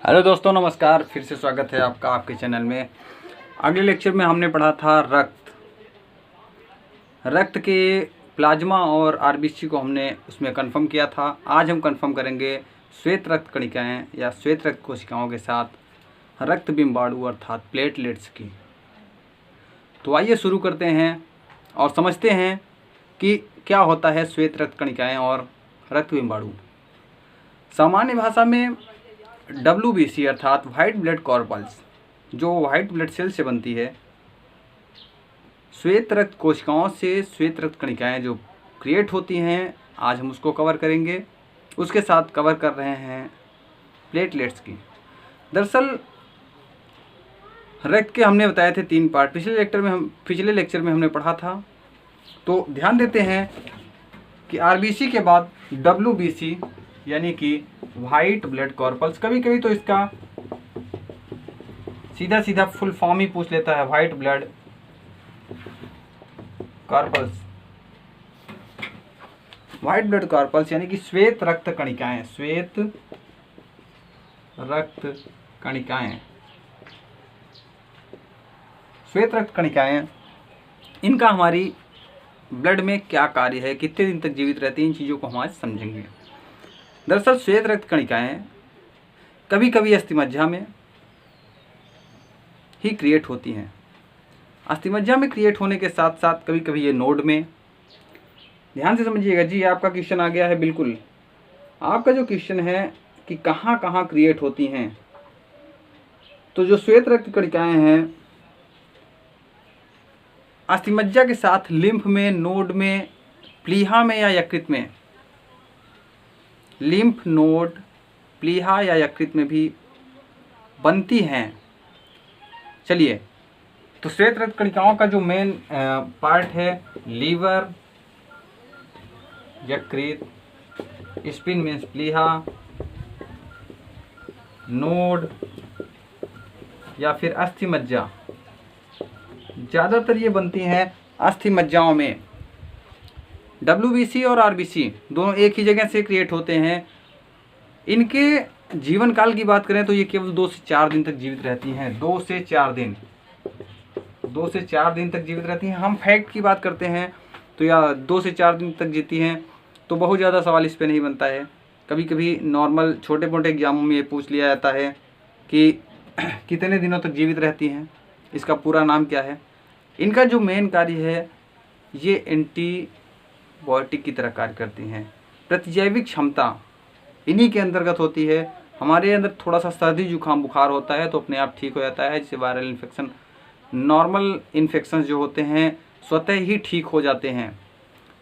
Hello दोस्तों, नमस्कार। फिर से स्वागत है आपका आपके चैनल में। अगले लेक्चर में हमने पढ़ा था रक्त के प्लाज्मा और आरबीसी को हमने उसमें कंफर्म किया था। आज हम कंफर्म करेंगे श्वेत रक्त कणिकाएँ या श्वेत रक्त कोशिकाओं के साथ रक्त बिंबाणु अर्थात प्लेटलेट्स की। तो आइए शुरू करते हैं और समझते हैं कि क्या होता है श्वेत रक्त कणिकाएँ और रक्त बिंबाणु। सामान्य भाषा में WBC अर्थात वाइट ब्लड कॉर्पल्स, जो वाइट ब्लड सेल से बनती है, श्वेत रक्त कोशिकाओं से श्वेत रक्त कणिकाएँ जो क्रिएट होती हैं, आज हम उसको कवर करेंगे। उसके साथ कवर कर रहे हैं प्लेटलेट्स की। दरअसल रक्त के हमने बताए थे 3 पार्ट। पिछले लेक्चर में हमने पढ़ा था। तो ध्यान देते हैं कि आरबीसी के बाद WBC यानी कि वाइट ब्लड कॉर्पल्स। कभी कभी तो इसका सीधा सीधा फुल फॉर्म ही पूछ लेता है, वाइट ब्लड कॉर्पल्स। वाइट ब्लड कॉर्पल्स यानी कि श्वेत रक्त कणिकाएं। श्वेत रक्त कणिकाएं, श्वेत रक्त कणिकाएं, इनका हमारी ब्लड में क्या कार्य है, कितने दिन तक जीवित रहती हैं, इन चीज़ों को हम आज समझेंगे। दरअसल श्वेत रक्त कणिकाएँ कभी कभी अस्थिमज्जा में ही क्रिएट होती हैं। अस्थिमज्जा में क्रिएट होने के साथ साथ कभी कभी ये नोड में। ध्यान से समझिएगा जी, आपका क्वेश्चन आ गया है। बिल्कुल आपका जो क्वेश्चन है कि कहाँ कहाँ क्रिएट होती हैं, तो जो श्वेत रक्त कणिकाएँ हैं अस्थिमज्जा के साथ लिम्फ में, नोड में, प्लीहा में या यकृत में, लिम्फ नोड, प्लीहा या यकृत में भी बनती हैं। चलिए, तो श्वेत रक्त कणिकाओं का जो मेन पार्ट है, लीवर, यकृत, स्पिन मीन्स प्लीहा, नोड या फिर अस्थिमज्जा। ज़्यादातर ये बनती हैं अस्थिमज्जाओं में। WBC और RBC दोनों एक ही जगह से क्रिएट होते हैं। इनके जीवन काल की बात करें तो ये केवल 2 से 4 दिन तक जीवित रहती हैं। 2 से 4 दिन, 2 से 4 दिन तक जीवित रहती हैं। हम फैक्ट की बात करते हैं तो या 2 से 4 दिन तक जीती हैं, तो बहुत ज़्यादा सवाल इस पर नहीं बनता है। कभी कभी नॉर्मल छोटे मोटे एग्जामों में ये पूछ लिया जाता है कि कितने दिनों तक जीवित रहती हैं, इसका पूरा नाम क्या है। इनका जो मेन कार्य है, ये एंटीबायोटिक की तरह कार्य करती हैं। प्रतिजैविक क्षमता इन्हीं के अंतर्गत होती है। हमारे अंदर थोड़ा सा सर्दी जुकाम बुखार होता है तो अपने आप ठीक हो जाता है, जैसे वायरल इन्फेक्शन, नॉर्मल इन्फेक्शन जो होते हैं स्वतः ही ठीक हो जाते हैं।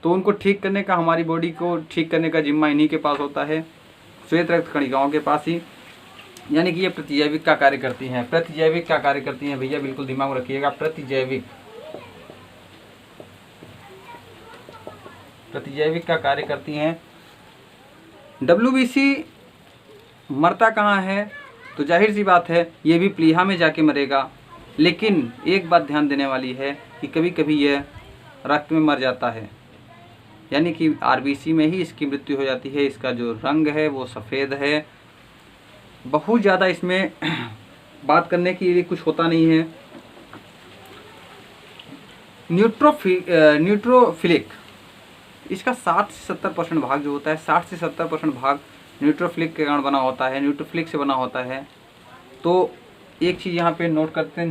तो उनको ठीक करने का, हमारी बॉडी को ठीक करने का जिम्मा इन्हीं के पास होता है, श्वेत रक्त कणिकाओं के पास ही। यानी कि ये प्रतिजैविक का कार्य करती हैं। प्रतिजैविक का कार्य करती हैं भैया, बिल्कुल दिमाग में रखिएगा। प्रतिजैविक का कार्य करती हैं। WBC मरता कहाँ है, तो जाहिर सी बात है ये भी प्लीहा में जाके मरेगा। लेकिन एक बात ध्यान देने वाली है कि कभी कभी यह रक्त में मर जाता है, यानी कि RBC में ही इसकी मृत्यु हो जाती है। इसका जो रंग है वो सफ़ेद है। बहुत ज़्यादा इसमें बात करने के लिए कुछ होता नहीं है। न्यूट्रोफिलिक, इसका 60 से 70% भाग जो होता है, 60 से 70% भाग न्यूट्रोफिलिक के कारण बना होता है, न्यूट्रोफिलिक से बना होता है। तो एक चीज़ यहाँ पे नोट करते हैं,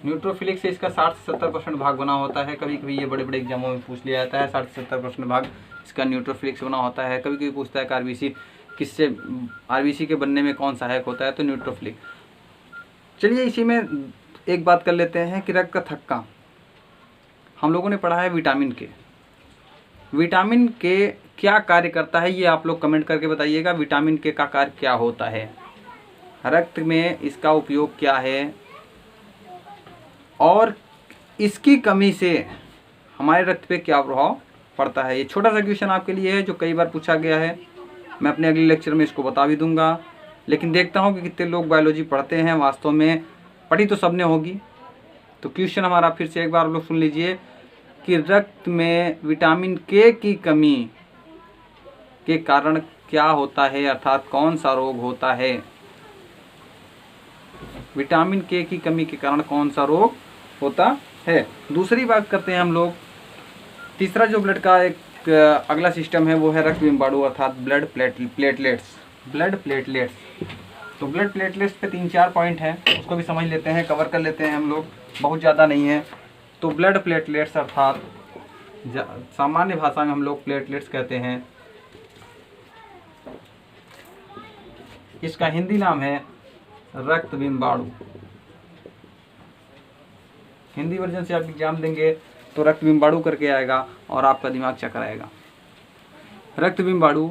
न्यूट्रोफिलिक से इसका 60 से 70% भाग बना होता है। कभी कभी ये बड़े बड़े एग्जामों में पूछ लिया जाता है, 60 से 70% भाग इसका न्यूट्रोफिलिक से बना होता है। कभी कभी पूछता है कि RBC किससे, RBC के बनने में कौन सहायक होता है, तो न्यूट्रोफिलिक। चलिए इसी में एक बात कर लेते हैं कि रक्त का थक्का। हम लोगों ने पढ़ा है विटामिन के। विटामिन के क्या कार्य करता है, ये आप लोग कमेंट करके बताइएगा। विटामिन के का कार्य क्या होता है, रक्त में इसका उपयोग क्या है, और इसकी कमी से हमारे रक्त पे क्या प्रभाव पड़ता है। ये छोटा सा क्वेश्चन आपके लिए है जो कई बार पूछा गया है। मैं अपने अगले लेक्चर में इसको बता भी दूंगा, लेकिन देखता हूँ कि कितने लोग बायोलॉजी पढ़ते हैं। वास्तव में पढ़ी तो सबने होगी। तो क्वेश्चन हमारा फिर से एक बार लोग सुन लीजिए कि रक्त में विटामिन के की कमी के कारण क्या होता है, अर्थात कौन सा रोग होता है। विटामिन के की कमी के कारण कौन सा रोग होता है। दूसरी बात करते हैं हम लोग, तीसरा जो ब्लड का एक अगला सिस्टम है वो है रक्त बिम्बाणु अर्थात ब्लड प्लेटलेट्स। तो ब्लड प्लेटलेट्स पे 3-4 पॉइंट हैं, उसको भी समझ लेते हैं, कवर कर लेते हैं हम लोग, बहुत ज़्यादा नहीं है। तो ब्लड प्लेटलेट्स अर्थात सामान्य भाषा में हम लोग प्लेटलेट्स कहते हैं, इसका हिंदी नाम है रक्त बिम्बाणु। हिंदी वर्जन से आप एग्जाम देंगे तो रक्त बिम्बाणु करके आएगा और आपका दिमाग चक्कर आएगा। रक्त बिम्बाणु,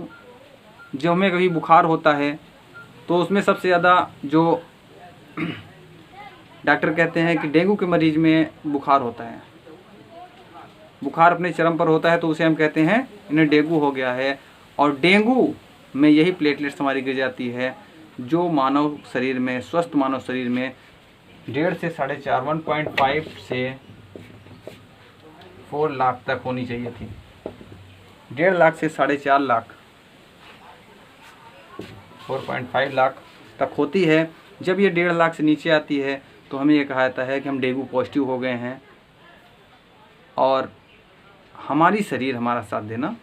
जब हमें कभी बुखार होता है तो उसमें सबसे ज़्यादा जो डॉक्टर कहते हैं कि डेंगू के मरीज में बुखार होता है, बुखार अपने चरम पर होता है तो उसे हम कहते हैं इन्हें डेंगू हो गया है। और डेंगू में यही प्लेटलेट्स हमारी गिर जाती है जो मानव शरीर में, स्वस्थ मानव शरीर में 1.5 से 4.5 1.5 से 4 लाख तक होनी चाहिए थी। 1.5 लाख से 4.5 लाख 4.5 लाख तक होती है। जब ये 1.5 लाख से नीचे आती है तो हमें ये कहा जाता है कि हम डेंगू पॉजिटिव हो गए हैं और हमारी शरीर हमारा साथ देना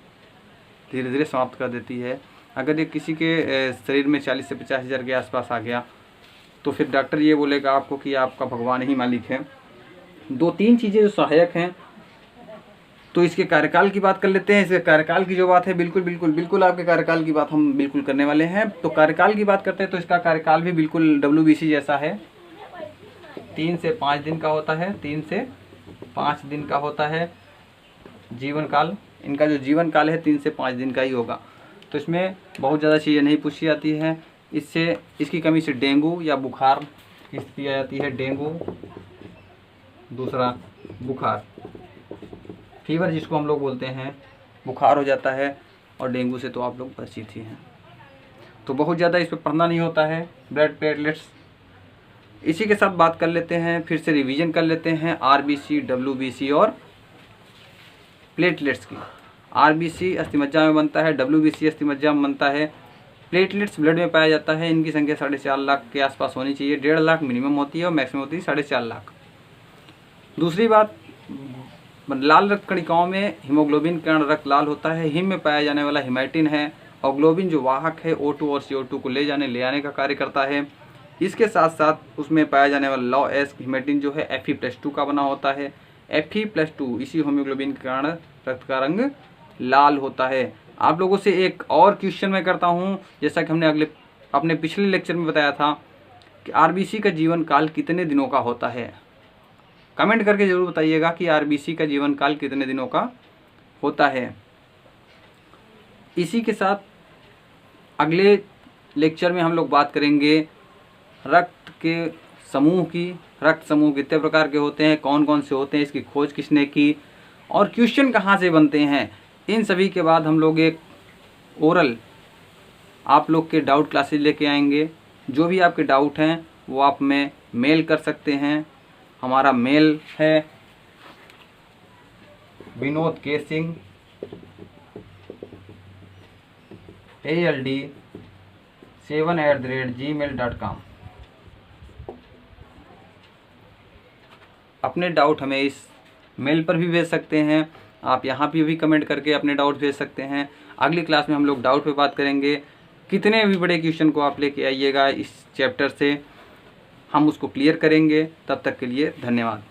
धीरे धीरे समाप्त कर देती है। अगर ये किसी के शरीर में 40 से 50 हज़ार के आसपास आ गया तो फिर डॉक्टर ये बोलेगा आपको कि आपका भगवान ही मालिक है। 2-3 चीज़ें जो सहायक हैं, तो इसके कार्यकाल की बात कर लेते हैं। इसके कार्यकाल की जो बात है बिल्कुल आपके कार्यकाल की बात हम बिल्कुल करने वाले हैं। तो कार्यकाल की बात करते हैं तो इसका कार्यकाल भी बिल्कुल WBC जैसा है, 3 से 5 दिन का होता है। 3 से 5 दिन का होता है जीवन काल। इनका जो जीवन काल है 3 से 5 दिन का ही होगा। तो इसमें बहुत ज़्यादा चीज़ें नहीं पूछी जाती है। इससे इसकी कमी से डेंगू या बुखार की स्थिति आ जाती है। डेंगू, दूसरा बुखार, फीवर जिसको हम लोग बोलते हैं, बुखार हो जाता है। और डेंगू से तो आप लोग परिचित ही हैं, तो बहुत ज़्यादा इस पर पढ़ना नहीं होता है। ब्लड प्लेटलेट्स, इसी के साथ बात कर लेते हैं, फिर से रिवीजन कर लेते हैं RBC, WBC और प्लेटलेट्स की। RBC अस्थिमज्जा में बनता है, WBC अस्थिमज्जा में बनता है, प्लेटलेट्स ब्लड में पाया जाता है। इनकी संख्या 4.5 लाख के आसपास होनी चाहिए। 1.5 लाख मिनिमम होती है और मैक्सिमम होती है 4.5 लाख। दूसरी बात, लाल रक्त कणिकाओं में हीमोग्लोबिन के कारण रक्त लाल होता है। हिम में पाया जाने वाला हिमैटिन है और ग्लोबिन जो वाहक है O2 और CO2 को ले आने का कार्य करता है। इसके साथ साथ उसमें पाया जाने वाला लॉ एस हिमैटिन जो है Fe+2 का बना होता है। Fe+2 इसी हीमोग्लोबिन के कारण रक्त का रंग लाल होता है। आप लोगों से एक और क्वेश्चन मैं करता हूं, जैसा कि हमने अपने पिछले लेक्चर में बताया था कि RBC का जीवन काल कितने दिनों का होता है। कमेंट करके ज़रूर बताइएगा कि RBC का जीवन काल कितने दिनों का होता है। इसी के साथ अगले लेक्चर में हम लोग बात करेंगे रक्त के समूह की। रक्त समूह कितने प्रकार के होते हैं, कौन कौन से होते हैं, इसकी खोज किसने की और क्वेश्चन कहाँ से बनते हैं। इन सभी के बाद हम लोग एक ओरल आप लोग के डाउट क्लासेस लेके आएंगे। जो भी आपके डाउट हैं वो आप में मेल कर सकते हैं। हमारा मेल है विनोद के सिंह ALD7@gmail.com। अपने डाउट हमें इस मेल पर भी भेज सकते हैं। आप यहाँ पे भी कमेंट करके अपने डाउट भेज सकते हैं। अगली क्लास में हम लोग डाउट पे बात करेंगे। कितने भी बड़े क्वेश्चन को आप लेके आइएगा इस चैप्टर से, हम उसको क्लियर करेंगे। तब तक के लिए धन्यवाद।